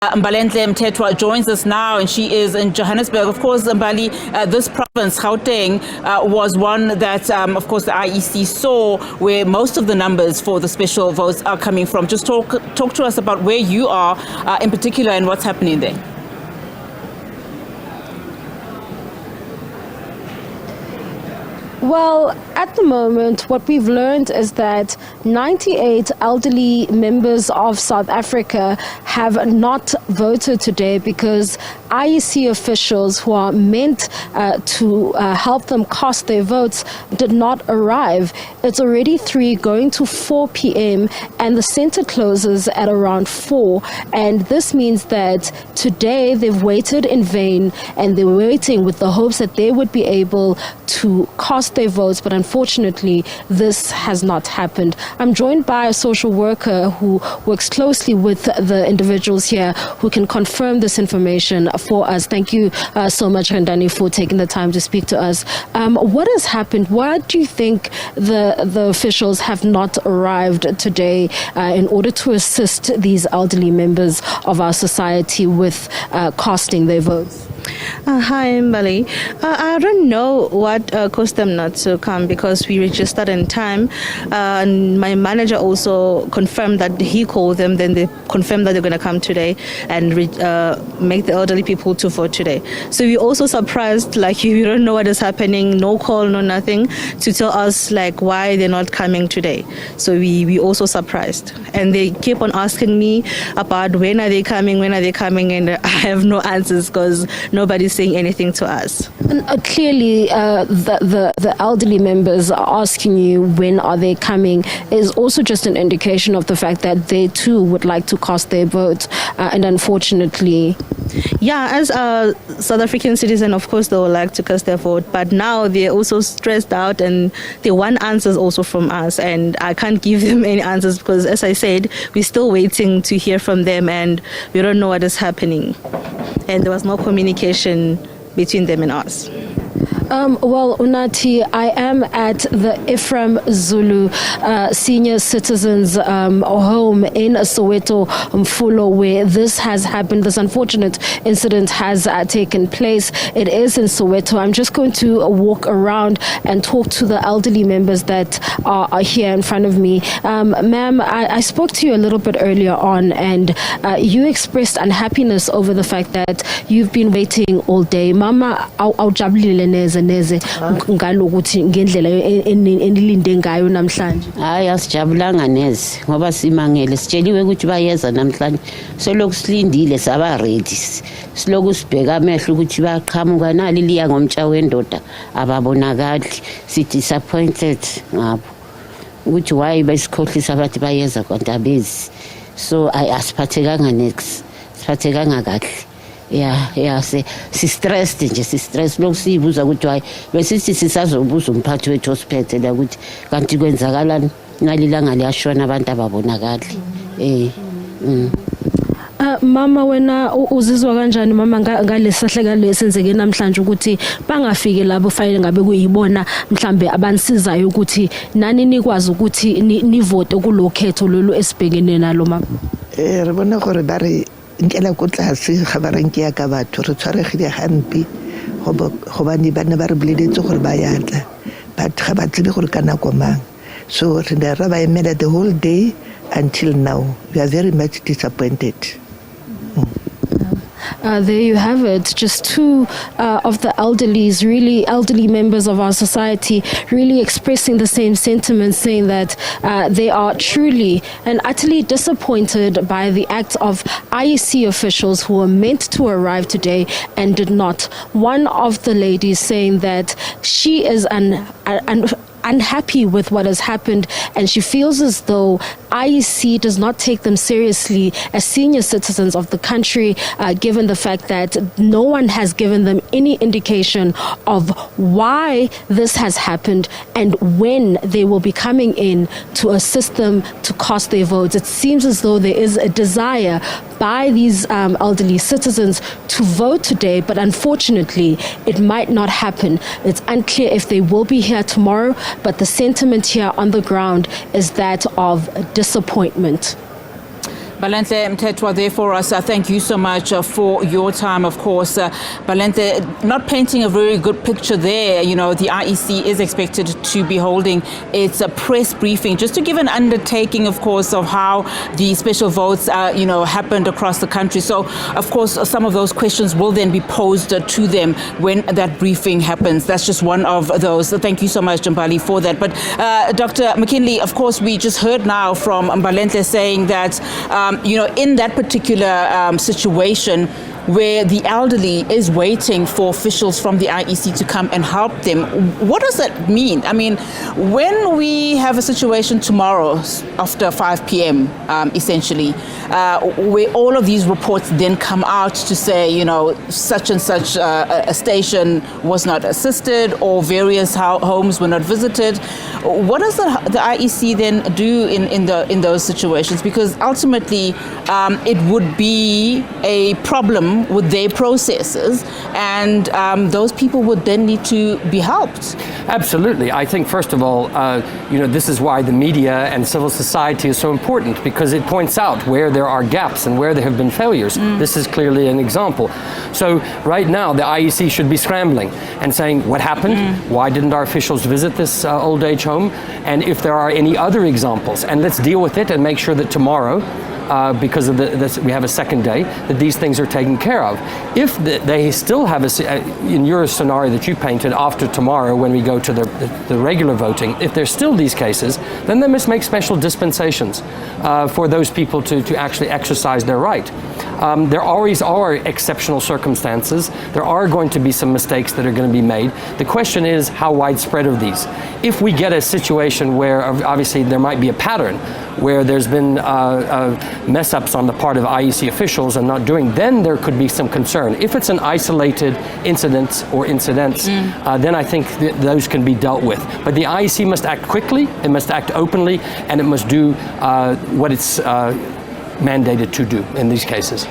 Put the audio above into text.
Mbalenhle Mthethwa joins us now, and she is in Johannesburg. Of course, Mbali, this province, Gauteng, was one that, of course, the IEC saw where most of the numbers for the special votes are coming from. Just talk to us about where you are in particular and what's happening there. Well, at the moment, what we've learned is that 98 elderly members of South Africa have not voted today because IEC officials who are meant to help them cast their votes did not arrive. It's already 3 going to 4 p.m. and the center closes at around 4. And this means that today they've waited in vain, and they're waiting with the hopes that they would be able to cast their votes, but unfortunately this has not happened. I'm joined by a social worker who works closely with the individuals here who can confirm this information for us. Thank you so much, Rendani, for taking the time to speak to us. What has happened? Why do you think the officials have not arrived today in order to assist these elderly members of our society with casting their votes? Hi, Mbali. I don't know what caused them not to come because we registered in time. And my manager also confirmed that he called them, then they confirmed that they're going to come today and make the elderly people to vote today. So we're also surprised, like we don't know what is happening, no call, no nothing, to tell us like why they're not coming today. So we also surprised. And they keep on asking me about when are they coming, and I have no answers because nobody's saying anything to us. And, clearly, the elderly members are asking you when are they coming is also just an indication of the fact that they too would like to cast their vote, and unfortunately. Yeah, as a South African citizen, of course they would like to cast their vote, but now they're also stressed out and they want answers also from us, and I can't give them any answers because, as I said, we're still waiting to hear from them and we don't know what is happening. And there was no communication between them and us. Well, Unati, I am at the Ephraim Zulu Senior Citizens Home in Soweto, Mfulo, where this has happened. This unfortunate incident has taken place. It is in Soweto. I'm just going to walk around and talk to the elderly members that are here in front of me. Ma'am, I spoke to you a little bit earlier on, and you expressed unhappiness over the fact that you've been waiting all day. Mama, awujabulile neze ngalokuthi ngendlela enilinde ngayo namhlanje. Hayi asijabulanga neze ngoba simangele sitsheliwe ukuthi bayeza namhlanje soloku silindile saba ready siloku sibheka amehlo ukuthi baqhamuka nali liya ngomtsha wendoda ababonakali si disappointed ngabo ukuthi why besikhohlisa bathi bayeza kwantabezi so asiphathekanga next siphathekanga kahle. Yeah, si stressed nje, si stress lokhu sibuza ukuthi hayi besithi sisazobuza umphathi wethu osiphethe la ukuthi kanti kwenzakalani nalilanga liyashona abantu ababonakali. Mama, wena uzizwa kanjani mama ngalesihleka lesenzeke namhlanje ukuthi bangafike labo fanele ngabe kuyibona mhlambe abansizayo ukuthi nani nikwazi ukuthi nivote kulokhetho lolu esibhekene nalo mama? Re bona gore ba re nkela ko tlase ga ba reng ke ya ka batho re tshwaregile gampe gobane ba ne ba re boleletse gore ba yatla but ga ba tsebe gore ka nako mang, so re ne ra ba emela the whole day until now. We are very much disappointed. There you have it. Just 2 of the really elderly members of our society, really expressing the same sentiments, saying that they are truly and utterly disappointed by the act of IEC officials who were meant to arrive today and did not. One of the ladies saying that she is unhappy with what has happened, and she feels as though IEC does not take them seriously as senior citizens of the country, given the fact that no one has given them any indication of why this has happened and when they will be coming in to assist them to cast their votes. It seems as though there is a desire by these elderly citizens to vote today, but unfortunately it might not happen. It's unclear if they will be here tomorrow, but the sentiment here on the ground is that of disappointment. Mbalenhle Mthethwa there for us. Thank you so much for your time, of course. Mbalenhle, not painting a very good picture there. You know, the IEC is expected to be holding its press briefing just to give an undertaking, of course, of how the special votes, happened across the country. So, of course, some of those questions will then be posed to them when that briefing happens. That's just one of those. So thank you so much, Mbali, for that. But Dr. McKinley, of course, we just heard now from Mbalenhle saying that, in that particular situation, where the elderly is waiting for officials from the IEC to come and help them. What does that mean? I mean, when we have a situation tomorrow after 5 p.m., essentially, where all of these reports then come out to say, such and such a station was not assisted or various homes were not visited, what does the IEC then do in those situations? Because ultimately, it would be a problem with their processes, and those people would then need to be helped. Absolutely. I think, first of all, this is why the media and civil society is so important, because it points out where there are gaps and where there have been failures. This is clearly an example. So right now, the IEC should be scrambling and saying, what happened? Why didn't our officials visit this old age home? And if there are any other examples, and let's deal with it and make sure that tomorrow, because of we have a second day, that these things are taken care of. If they still have in your scenario that you painted, after tomorrow when we go to the regular voting, if there's still these cases, then they must make special dispensations for those people to actually exercise their right. There always are exceptional circumstances. There are going to be some mistakes that are going to be made. The question is, how widespread are these? If we get a situation where obviously there might be a pattern where there's been mess-ups on the part of IEC officials and not doing, then there could be some concern. If it's an isolated incident or incidents, then I think those can be dealt with. But the IEC must act quickly, it must act openly, and it must do what it's mandated to do in these cases.